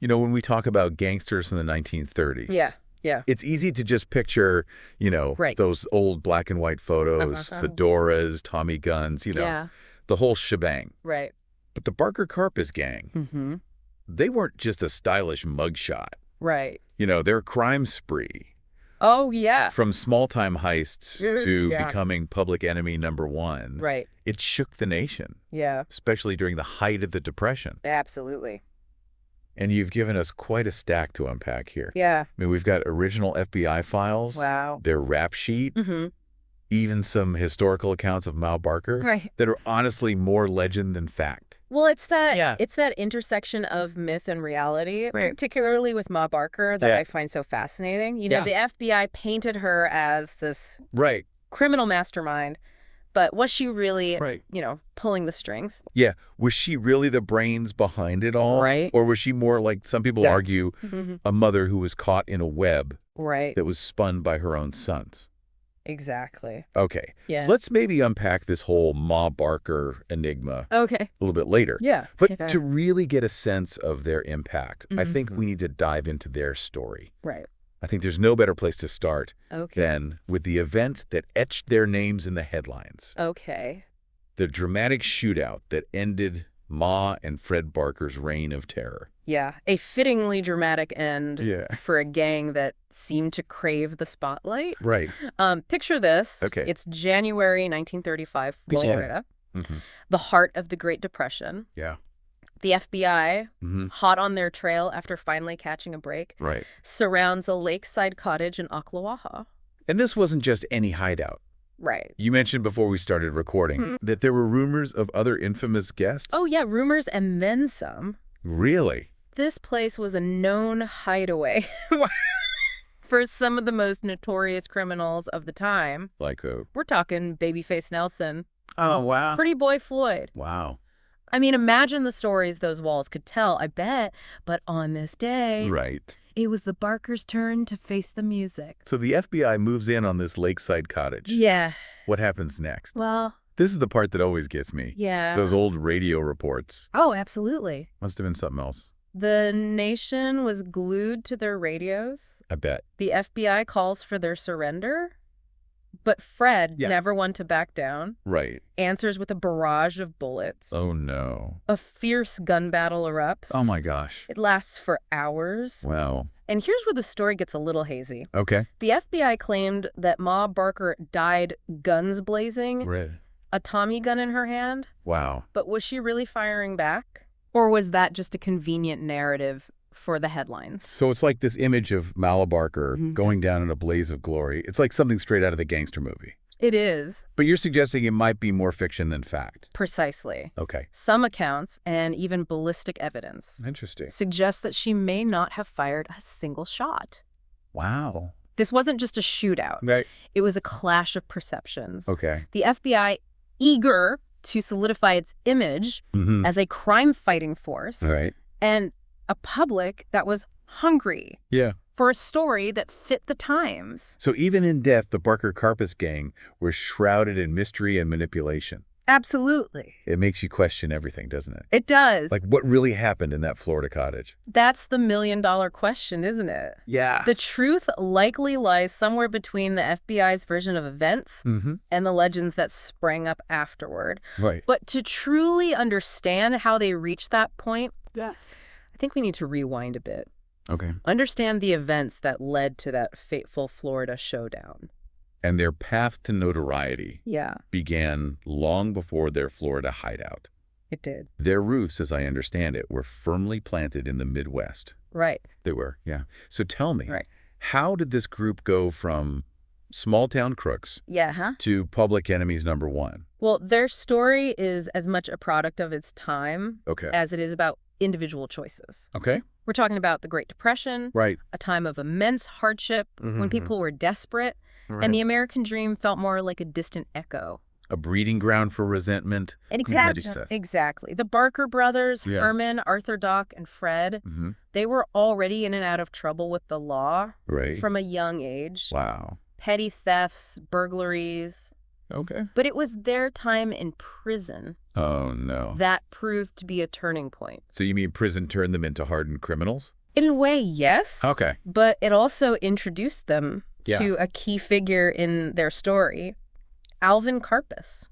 When we talk about gangsters in the 1930s. Yeah, yeah. It's easy to just picture, Right. those old black and white photos, fedoras, Tommy guns, Yeah. the whole shebang. Right. But the Barker Karpis Gang, they weren't just a stylish mugshot. Right. Their crime spree, Oh, yeah. from small-time heists to becoming public enemy #1, Right. it shook the nation, Yeah. especially during the height of the Depression. Absolutely. And you've given us quite a stack to unpack here. Yeah. I mean, we've got original FBI files, Wow. their rap sheet, Mm-hmm. even some historical accounts of Ma Barker Right. that are honestly more legend than fact. Well, it's that intersection of myth and reality, particularly with Ma Barker, that I find so fascinating. The FBI painted her as this criminal mastermind, but was she really, pulling the strings? Yeah. Was she really the brains behind it all? Right. Or was she more, like some people argue, a mother who was caught in a web that was spun by her own sons? Exactly. Okay. Yeah. Let's maybe unpack this whole Ma Barker enigma a little bit later. Yeah. But to really get a sense of their impact, I think we need to dive into their story. Right. I think there's no better place to start than with the event that etched their names in the headlines. Okay. The dramatic shootout that ended Ma and Fred Barker's reign of terror. Yeah, a fittingly dramatic end for a gang that seemed to crave the spotlight. Right. Picture this. Okay. It's January 1935, Florida, the heart of the Great Depression. Yeah. The FBI, hot on their trail after finally catching a break, surrounds a lakeside cottage in Ocklawaha. And this wasn't just any hideout. Right. You mentioned before we started recording that there were rumors of other infamous guests. Oh, yeah, rumors and then some. Really? This place was a known hideaway for some of the most notorious criminals of the time. Like who? We're talking Babyface Nelson. Oh, wow. Pretty Boy Floyd. Wow. I mean, imagine the stories those walls could tell, I bet. But on this day, it was the Barkers' turn to face the music. So the FBI moves in on this lakeside cottage. Yeah. What happens next? Well, this is the part that always gets me. Yeah. Those old radio reports. Oh, absolutely. Must have been something else. The nation was glued to their radios. I bet. The FBI calls for their surrender. But Fred, never one to back down, answers with a barrage of bullets. Oh, no. A fierce gun battle erupts. Oh, my gosh. It lasts for hours. Wow. And here's where the story gets a little hazy. Okay. The FBI claimed that Ma Barker died guns blazing, a Tommy gun in her hand. Wow. But was she really firing back? Or was that just a convenient narrative for the headlines? So it's like this image of Ma Barker going down in a blaze of glory. It's like something straight out of the gangster movie. It is. But you're suggesting it might be more fiction than fact. Precisely. Okay. Some accounts, and even ballistic evidence, suggest that she may not have fired a single shot. Wow. This wasn't just a shootout. Right. It was a clash of perceptions. Okay. The FBI, eager to solidify its image as a crime-fighting force, and a public that was hungry for a story that fit the times. So even in death, the Barker Karpis Gang were shrouded in mystery and manipulation. Absolutely. It makes you question everything, doesn't it? It does. Like, what really happened in that Florida cottage? That's the million-dollar question, isn't it? Yeah. The truth likely lies somewhere between the FBI's version of events and the legends that sprang up afterward. Right. But to truly understand how they reached that point, I think we need to rewind a bit. Okay. Understand the events that led to that fateful Florida showdown. And their path to notoriety began long before their Florida hideout. It did. Their roots, as I understand it, were firmly planted in the Midwest. Right. They were, yeah. So tell me, how did this group go from small-town crooks to public enemies #1? Well, their story is as much a product of its time as it is about individual choices. Okay. We're talking about the Great Depression, a time of immense hardship when people were desperate, and the American dream felt more like a distant echo. A breeding ground for resentment. Exactly. The Barker brothers, Herman, Arthur Doc, and Fred, they were already in and out of trouble with the law from a young age. Wow. Petty thefts, burglaries. Okay. But it was their time in prison. Oh, no. That proved to be a turning point. So you mean prison turned them into hardened criminals? In a way, yes. Okay. But it also introduced them to a key figure in their story, Alvin Karpis.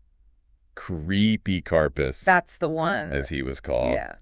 Creepy Karpis. That's the one. As he was called. Yeah.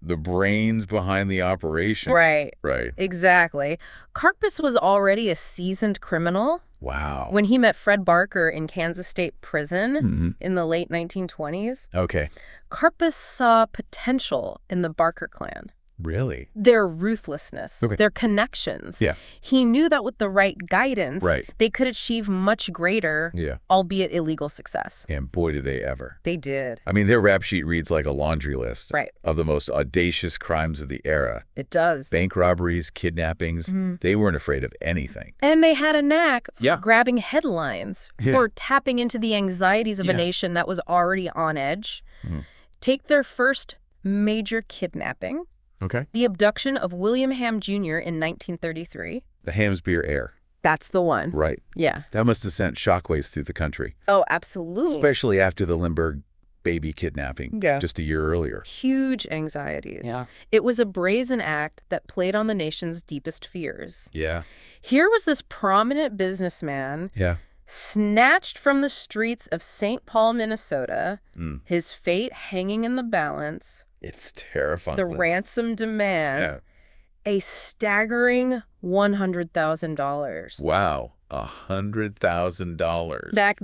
The brains behind the operation. Right. Right. Exactly. Karpis was already a seasoned criminal. Wow. When he met Fred Barker in Kansas State Prison in the late 1920s. Okay. Karpis saw potential in the Barker clan. Really? Their ruthlessness, their connections. Yeah. He knew that with the right guidance, they could achieve much greater, albeit illegal success. And boy, did they ever. They did. I mean, their rap sheet reads like a laundry list of the most audacious crimes of the era. It does. Bank robberies, kidnappings. They weren't afraid of anything. And they had a knack for grabbing headlines, for tapping into the anxieties of a nation that was already on edge. Take their first major kidnapping. Okay. The abduction of William Hamm Jr. in 1933. The Hamm's beer heir. That's the one. Right. Yeah. That must have sent shockwaves through the country. Oh, absolutely. Especially after the Lindbergh baby kidnapping just a year earlier. Huge anxieties. Yeah. It was a brazen act that played on the nation's deepest fears. Yeah. Here was this prominent businessman snatched from the streets of St. Paul, Minnesota, his fate hanging in the balance. It's terrifying. The ransom demand, a staggering $100,000. Wow, $100,000. Back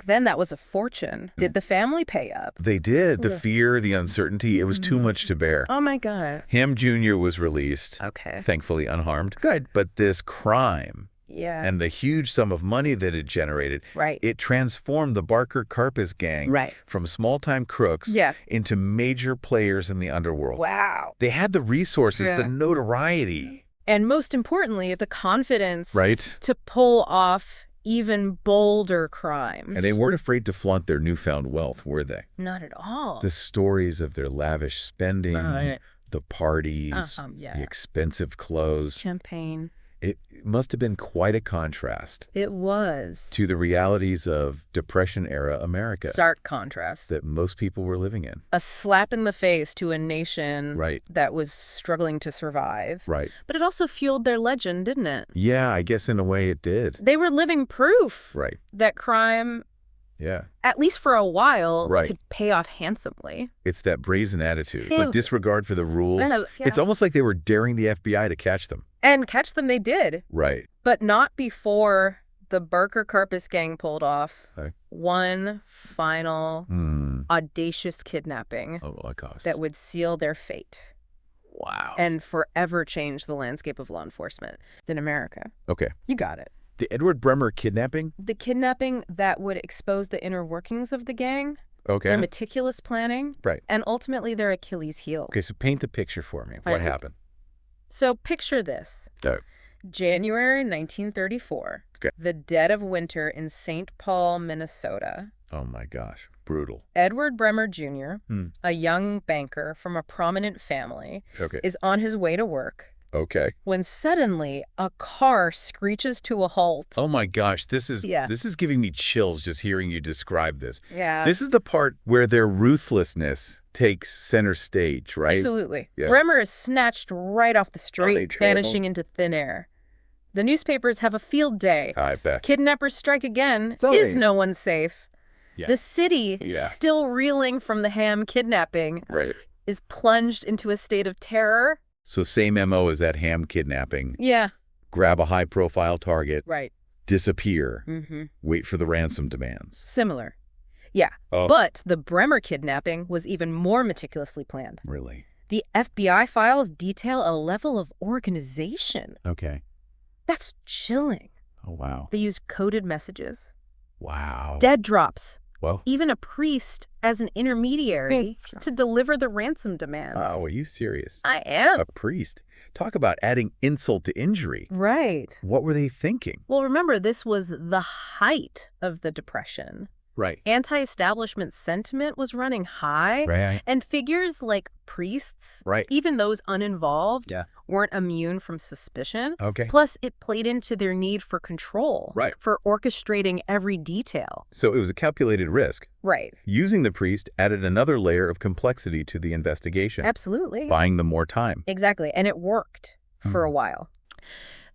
then, that was a fortune. Did the family pay up? They did. The fear, the uncertainty, it was too much to bear. Oh, my God. Hamm Jr. was released. Okay. Thankfully unharmed. Good. But this crime and the huge sum of money that it generated, it transformed the Barker Karpis Gang from small-time crooks into major players in the underworld. Wow. They had the resources, the notoriety. And most importantly, the confidence to pull off even bolder crimes. And they weren't afraid to flaunt their newfound wealth, were they? Not at all. The stories of their lavish spending, the parties, the expensive clothes. Champagne. It must have been quite a contrast. It was. To the realities of Depression-era America. Stark contrast. That most people were living in. A slap in the face to a nation that was struggling to survive. Right. But it also fueled their legend, didn't it? Yeah, I guess in a way it did. They were living proof that crime, at least for a while, could pay off handsomely. It's that brazen attitude, the disregard for the rules. It's almost like they were daring the FBI to catch them. And catch them they did. Right. But not before the Barker Karpis Gang pulled off one final audacious kidnapping that would seal their fate. Wow. And forever change the landscape of law enforcement in America. Okay. You got it. The Edward Bremer kidnapping? The kidnapping that would expose the inner workings of the gang. Okay. Their meticulous planning. Right. And ultimately their Achilles heel. Okay, so paint the picture for me. What happened? So picture this. January 1934. The dead of winter in St. Paul, Minnesota. Oh my gosh. Brutal. Edward Bremer Jr., a young banker from a prominent family, is on his way to work. When suddenly a car screeches to a halt. Oh my gosh, this is giving me chills just hearing you describe this. Yeah. This is the part where their ruthlessness takes center stage, right? Absolutely. Bremer is snatched right off the street, vanishing into thin air. The newspapers have a field day. I bet. Kidnappers strike again. Is no one safe? The city, still reeling from the Hamm kidnapping, is plunged into a state of terror. So same MO as that Hamm kidnapping. Yeah. Grab a high-profile target. Right. Disappear. Wait for the ransom demands. Similar. Yeah. But the Bremer kidnapping was even more meticulously planned. Really? The FBI files detail a level of organization. Okay. That's chilling. Oh, wow. They use coded messages. Wow. Dead drops. Well, even a priest as an intermediary to deliver the ransom demands. Oh, are you serious? I am. A priest? Talk about adding insult to injury. Right. What were they thinking? Well, remember, this was the height of the Depression. Right. Anti-establishment sentiment was running high. Right. And figures like priests, right. even those uninvolved, weren't immune from suspicion. Okay. Plus, it played into their need for control. Right. For orchestrating every detail. So it was a calculated risk. Right. Using the priest added another layer of complexity to the investigation. Absolutely. Buying them more time. Exactly. And it worked for a while.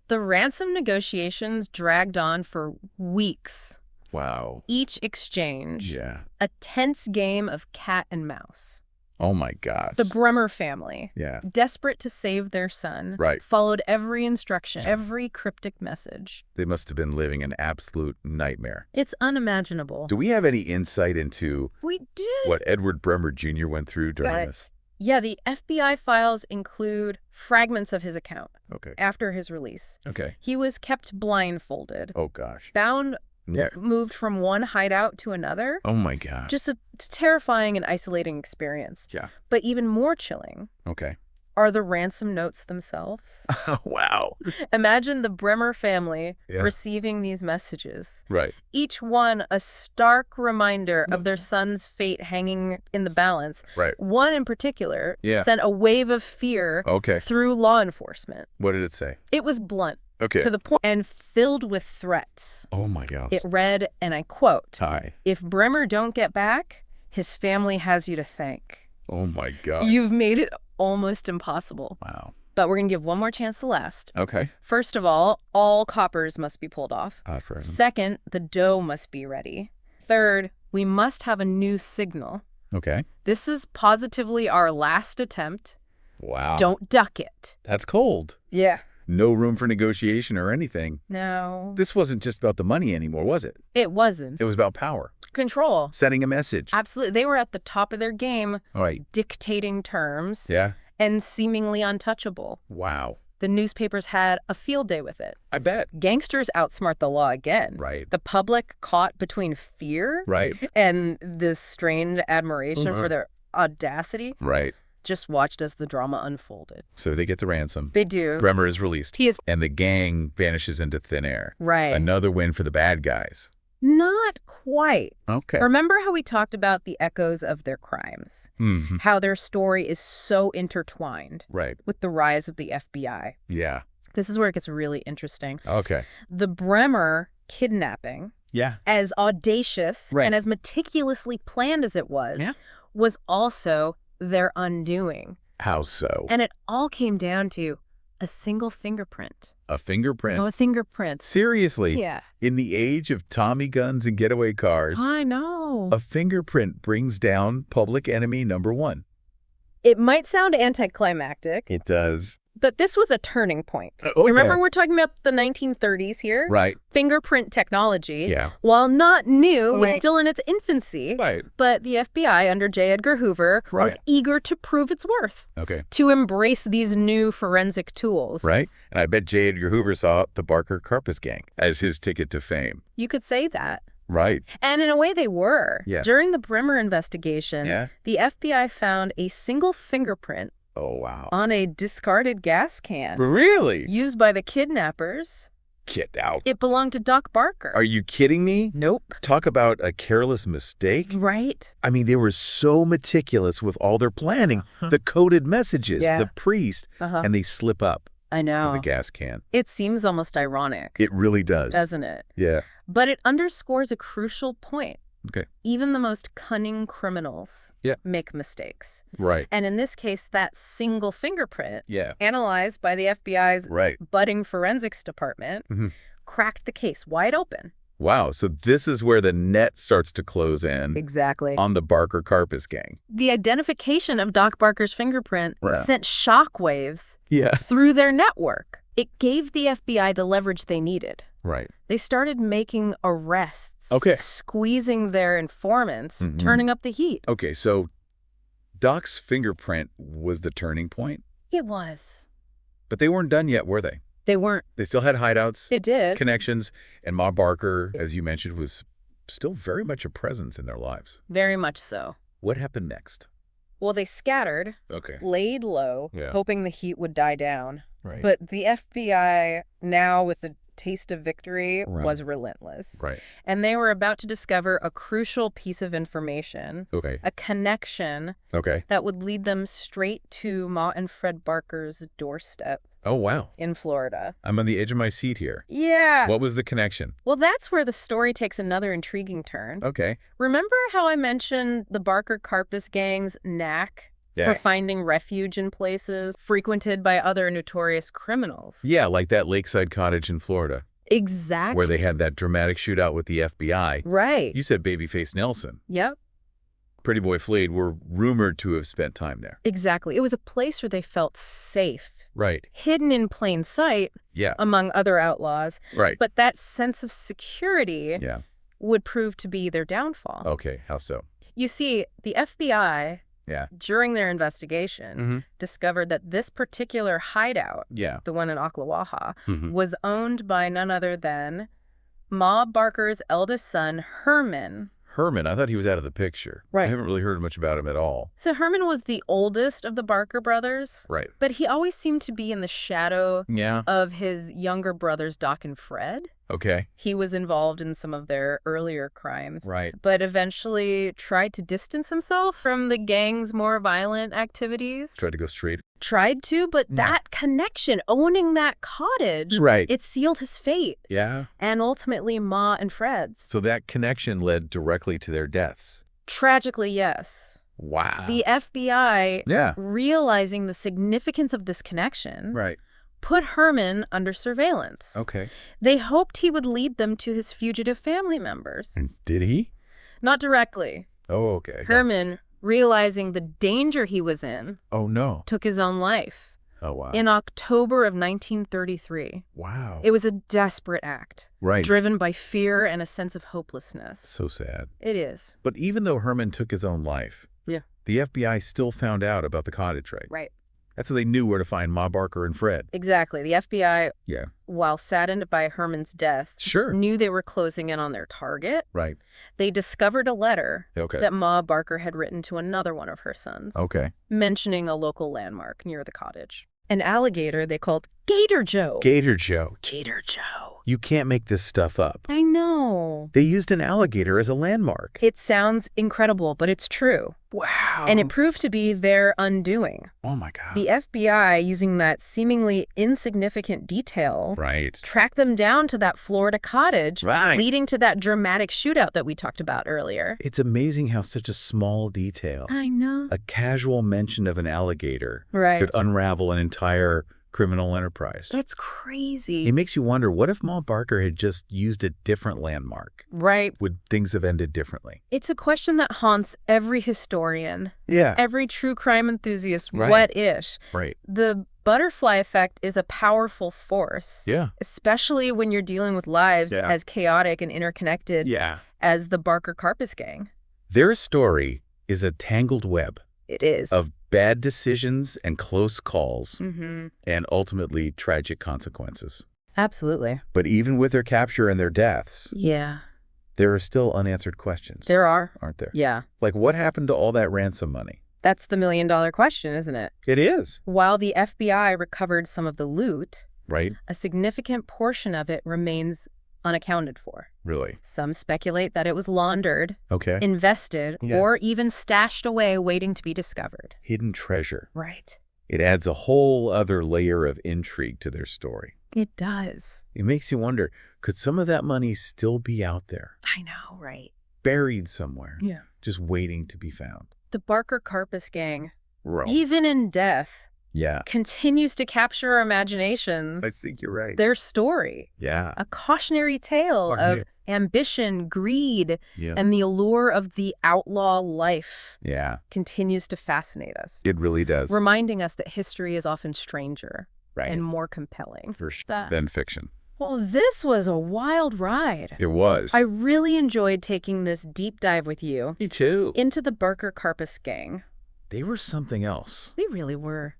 The ransom negotiations dragged on for weeks. Wow. Each exchange, a tense game of cat and mouse. Oh, my gosh. The Bremer family, Yeah. desperate to save their son, Right. followed every instruction, every cryptic message. They must have been living an absolute nightmare. It's unimaginable. Do we have any insight into what Edward Bremer Jr. went through during this? Yeah, the FBI files include fragments of his account after his release. Okay. He was kept blindfolded. Oh, gosh. Bound, moved from one hideout to another. Oh, my gosh. Just a terrifying and isolating experience. Yeah. But even more chilling are the ransom notes themselves. Wow. Imagine the Bremer family receiving these messages. Right. Each one a stark reminder of their son's fate hanging in the balance. Right. One in particular sent a wave of fear through law enforcement. What did it say? It was blunt. To the point, and filled with threats. Oh, my gosh. It read, and I quote, Hi. "If Bremer don't get back, his family has you to thank." Oh, my God. You've made it almost impossible. Wow. But we're going to give one more chance to last. Okay. First of all coppers must be pulled off. Second, the dough must be ready. Third, we must have a new signal. Okay. This is positively our last attempt. Wow. Don't duck it. That's cold. Yeah. No room for negotiation or anything. No. This wasn't just about the money anymore, was it? It wasn't. It was about power. Control. Sending a message. Absolutely. They were at the top of their game. All right. Dictating terms. Yeah. And seemingly untouchable. Wow. The newspapers had a field day with it. I bet. Gangsters outsmart the law again. Right. The public caught between fear and this strained admiration for their audacity. Right. Just watched as the drama unfolded. So they get the ransom. They do. Bremer is released. And the gang vanishes into thin air. Right. Another win for the bad guys. Not quite. Okay. Remember how we talked about the echoes of their crimes? Mm-hmm. How their story is so intertwined with the rise of the FBI. Yeah. This is where it gets really interesting. Okay. The Bremer kidnapping, as audacious and as meticulously planned as it was also their undoing. How so? And it all came down to a single fingerprint. A fingerprint? Oh, a fingerprint. Seriously? Yeah. In the age of Tommy guns and getaway cars, I know. A fingerprint brings down public enemy number one. It might sound anticlimactic. It does. But this was a turning point. Remember, we're talking about the 1930s here? Right. Fingerprint technology, while not new, was still in its infancy. Right. But the FBI under J. Edgar Hoover was eager to prove its worth. Okay. To embrace these new forensic tools. Right. And I bet J. Edgar Hoover saw the Barker Karpis Gang as his ticket to fame. You could say that. Right. And in a way they were. Yeah. During the Bremer investigation, the FBI found a single fingerprint on a discarded gas can. Really? Used by the kidnappers. Get out. It belonged to Doc Barker. Are you kidding me? Nope. Talk about a careless mistake. Right. I mean, they were so meticulous with all their planning. The coded messages, the priest, and they slip up. I know. The gas can. It seems almost ironic. It really does. Doesn't it? Yeah. But it underscores a crucial point. Okay. Even the most cunning criminals make mistakes. Right. And in this case, that single fingerprint, Yeah. analyzed by the FBI's Right. budding forensics department, cracked the case wide open. Wow. So this is where the net starts to close in. Exactly. On the Barker Karpis Gang. The identification of Doc Barker's fingerprint sent shockwaves Yeah. through their network. It gave the FBI the leverage they needed. Right. They started making arrests, Okay. squeezing their informants, turning up the heat. Okay, so Doc's fingerprint was the turning point? It was. But they weren't done yet, were they? They weren't. They still had hideouts. It did. Connections. And Ma Barker, as you mentioned, was still very much a presence in their lives. Very much so. What happened next? Well, they scattered, laid low, hoping the heat would die down. Right. But the FBI, now with the taste of victory was relentless. Right. And they were about to discover a crucial piece of information, a connection that would lead them straight to Ma and Fred Barker's doorstep. Oh, wow. In Florida. I'm on the edge of my seat here. Yeah. What was the connection? Well, that's where the story takes another intriguing turn. Okay. Remember how I mentioned the Barker Karpis Gang's knack for finding refuge in places frequented by other notorious criminals? Yeah, like that lakeside cottage in Florida. Exactly. Where they had that dramatic shootout with the FBI. Right. You said Babyface Nelson. Yep. Pretty Boy Flade were rumored to have spent time there. Exactly. It was a place where they felt safe. Right. Hidden in plain sight among other outlaws. Right. But that sense of security would prove to be their downfall. Okay, how so? You see, the FBI, during their investigation, discovered that this particular hideout, the one in Ocklawaha, was owned by none other than Ma Barker's eldest son, Herman. Herman, I thought he was out of the picture. Right. I haven't really heard much about him at all. So Herman was the oldest of the Barker brothers. Right. But he always seemed to be in the shadow of his younger brothers, Doc and Fred. Okay. He was involved in some of their earlier crimes. Right. But eventually tried to distance himself from the gang's more violent activities. Tried to go straight. Tried to, but that connection, owning that cottage, it sealed his fate. Yeah. And ultimately Ma and Fred's. So that connection led directly to their deaths. Tragically, yes. Wow. The FBI, realizing the significance of this connection, put Herman under surveillance. Okay. They hoped he would lead them to his fugitive family members. And did he? Not directly. Oh, okay. Herman, realizing the danger he was in, took his own life. Oh, wow. In October of 1933. Wow. It was a desperate act. Right. Driven by fear and a sense of hopelessness. So sad. It is. But even though Herman took his own life, the FBI still found out about the cottage, right? Right. That's how they knew where to find Ma Barker and Fred. Exactly. The FBI, while saddened by Herman's death, knew they were closing in on their target. Right. They discovered a letter that Ma Barker had written to another one of her sons, mentioning a local landmark near the cottage. An alligator they called Gator Joe. Gator Joe. Gator Joe. You can't make this stuff up. I know. They used an alligator as a landmark. It sounds incredible, but it's true. Wow. And it proved to be their undoing. Oh, my God. The FBI, using that seemingly insignificant detail, tracked them down to that Florida cottage, leading to that dramatic shootout that we talked about earlier. It's amazing how such a small detail, I know, a casual mention of an alligator, could unravel an entire criminal enterprise. That's crazy. It makes you wonder, what if Ma Barker had just used a different landmark? Right. Would things have ended differently? It's a question that haunts every historian. Yeah. Every true crime enthusiast. What if? Right. The butterfly effect is a powerful force. Yeah. Especially when you're dealing with lives as chaotic and interconnected as the Barker Karpis Gang. Their story is a tangled web. It is. Of bad decisions and close calls, and ultimately tragic consequences. Absolutely. But even with their capture and their deaths, there are still unanswered questions. There are. Aren't there? Yeah. Like, what happened to all that ransom money? That's the million-dollar question, isn't it? It is. While the FBI recovered some of the loot, right, a significant portion of it remains unaccounted for. Really? Some speculate that it was laundered, invested, Yeah. or even stashed away waiting to be discovered. Hidden treasure. Right. It adds a whole other layer of intrigue to their story. It does. It makes you wonder, could some of that money still be out there? I know, right? Buried somewhere. Yeah. Just waiting to be found. The Barker Karpis Gang, Right. even in death, Yeah. continues to capture our imaginations. I think you're right. Their story. Yeah. A cautionary tale of ambition, greed, and the allure of the outlaw life. Yeah. Continues to fascinate us. It really does. Reminding us that history is often stranger and more compelling than fiction. Well, this was a wild ride. It was. I really enjoyed taking this deep dive with you. Me too. Into the Barker Karpis Gang. They were something else. They really were.